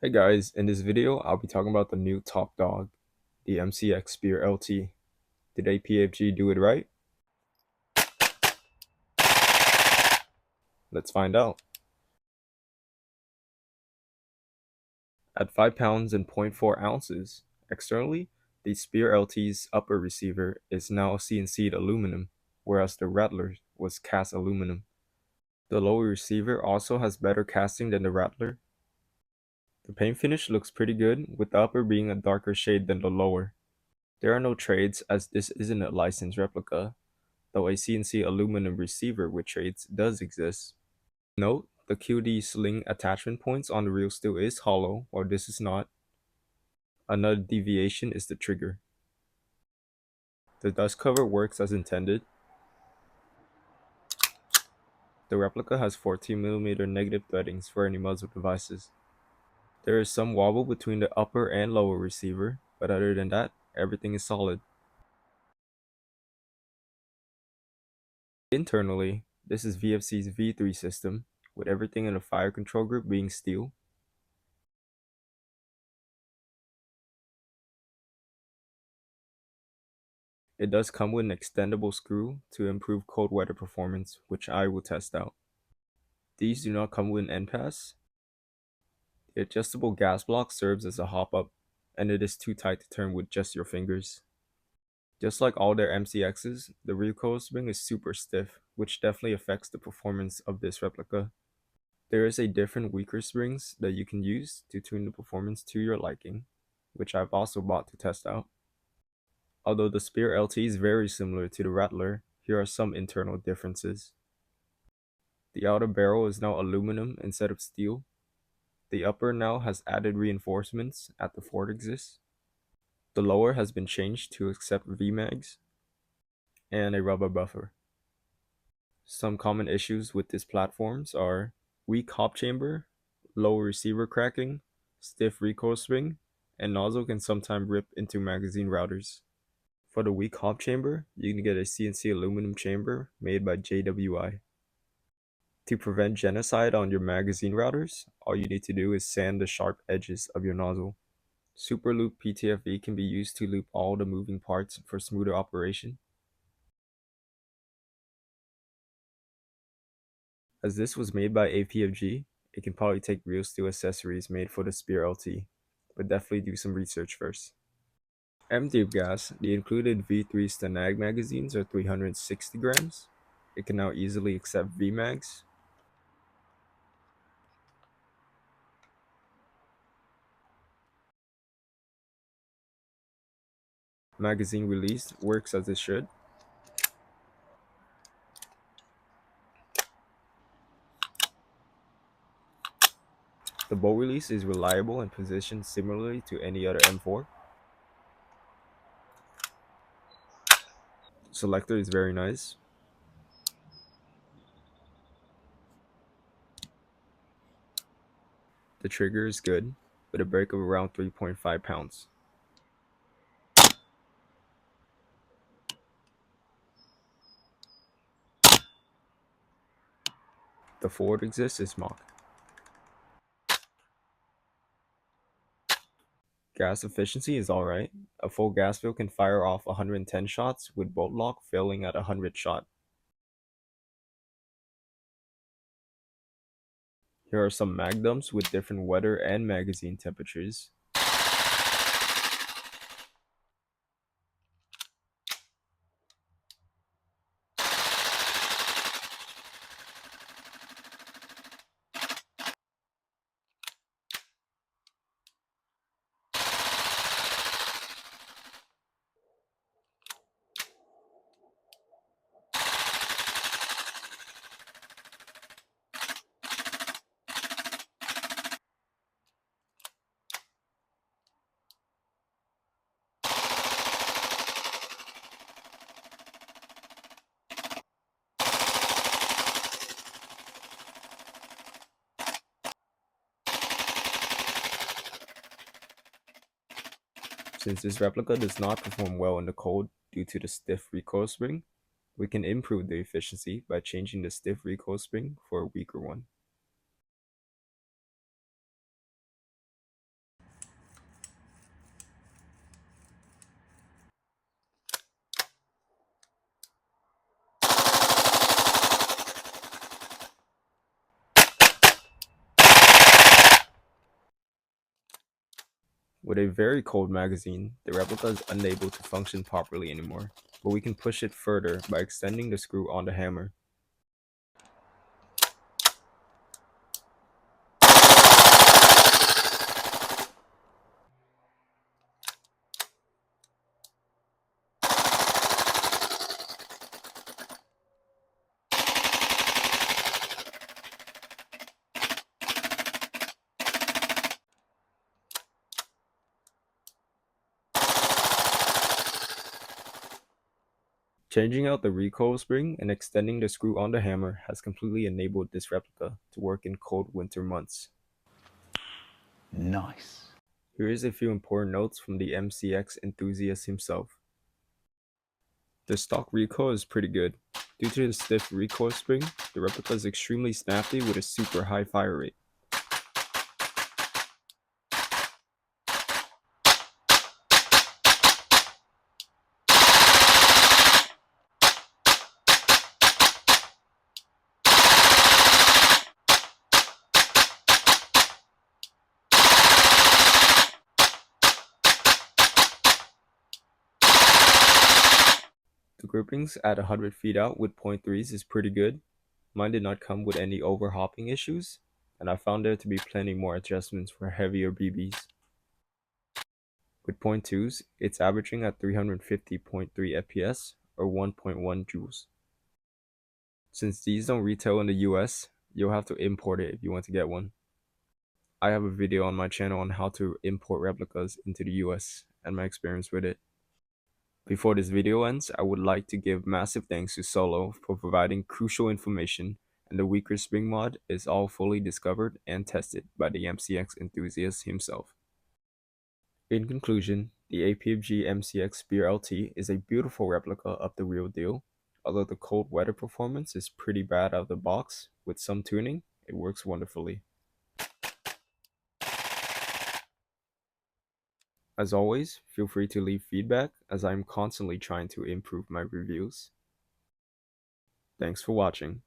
Hey guys, in this video I'll be talking about the new top dog, the MCX Spear LT. Did APFG do it right? Let's find out. At 5 pounds and zero point 0.4 ounces, externally, the Spear LT's upper receiver is now CNC'd aluminum, whereas the Rattler was cast aluminum. The lower receiver also has better casting than the Rattler. The paint finish looks pretty good, with the upper being a darker shade than the lower. There are no trades as this isn't a licensed replica, though a CNC aluminum receiver with trades does exist. Note, the QD sling attachment points on the real steel is hollow, while this is not. Another deviation is the trigger. The dust cover works as intended. The replica has 14mm negative threadings for any muzzle devices. There is some wobble between the upper and lower receiver, but other than that, everything is solid. Internally, this is VFC's V3 system, with everything in the fire control group being steel. It does come with an extendable screw to improve cold weather performance, which I will test out. These do not come with an end pass. The adjustable gas block serves as a hop-up, and it is too tight to turn with just your fingers. Just like all their MCXs, the recoil spring is super stiff, which definitely affects the performance of this replica. There is a different weaker springs that you can use to tune the performance to your liking, which I've also bought to test out. Although the Spear LT is very similar to the Rattler, here are some internal differences. The outer barrel is now aluminum instead of steel. The upper now has added reinforcements at the fort exists. The lower has been changed to accept VMAGs and a rubber buffer. Some common issues with these platforms are weak hop chamber, low receiver cracking, stiff recoil spring, and nozzle can sometimes rip into magazine routers. For the weak hop chamber, you can get a CNC aluminum chamber made by JWI. To prevent genocide on your magazine routers, all you need to do is sand the sharp edges of your nozzle. Super loop PTFE can be used to loop all the moving parts for smoother operation. As this was made by APFG, it can probably take real steel accessories made for the Spear LT, but definitely do some research first. Empty of gas, the included V3 Stanag magazines are 360 grams. It can now easily accept VMAGs. Magazine release works as it should. The bolt release is reliable and positioned similarly to any other M4. Selector is very nice. The trigger is good, with a break of around 3.5 pounds. The forward exist is mock. Gas efficiency is alright. A full gas fill can fire off 110 shots, with bolt lock failing at 100 shot. Here are some mag dumps with different weather and magazine temperatures. Since this replica does not perform well in the cold due to the stiff recoil spring, we can improve the efficiency by changing the stiff recoil spring for a weaker one. With a very cold magazine, the replica is unable to function properly anymore, but we can push it further by extending the screw on the hammer. Changing out the recoil spring and extending the screw on the hammer has completely enabled this replica to work in cold winter months. Nice. Here is a few important notes from the MCX enthusiast himself. The stock recoil is pretty good. Due to the stiff recoil spring, the replica is extremely snappy with a super high fire rate. The grippings at 100 feet out with .3s is pretty good. Mine did not come with any overhopping issues, and I found there to be plenty more adjustments for heavier BBs. With .2s, it's averaging at 350.3 FPS or 1.1 joules. Since these don't retail in the US, you'll have to import it if you want to get one. I have a video on my channel on how to import replicas into the US and my experience with it. Before this video ends, I would like to give massive thanks to Solo for providing crucial information, and the weaker spring mod is all fully discovered and tested by the MCX enthusiast himself. In conclusion, the APFG MCX Spear LT is a beautiful replica of the real deal. Although the cold weather performance is pretty bad out of the box, with some tuning, it works wonderfully. As always, feel free to leave feedback as I am constantly trying to improve my reviews. Thanks for watching.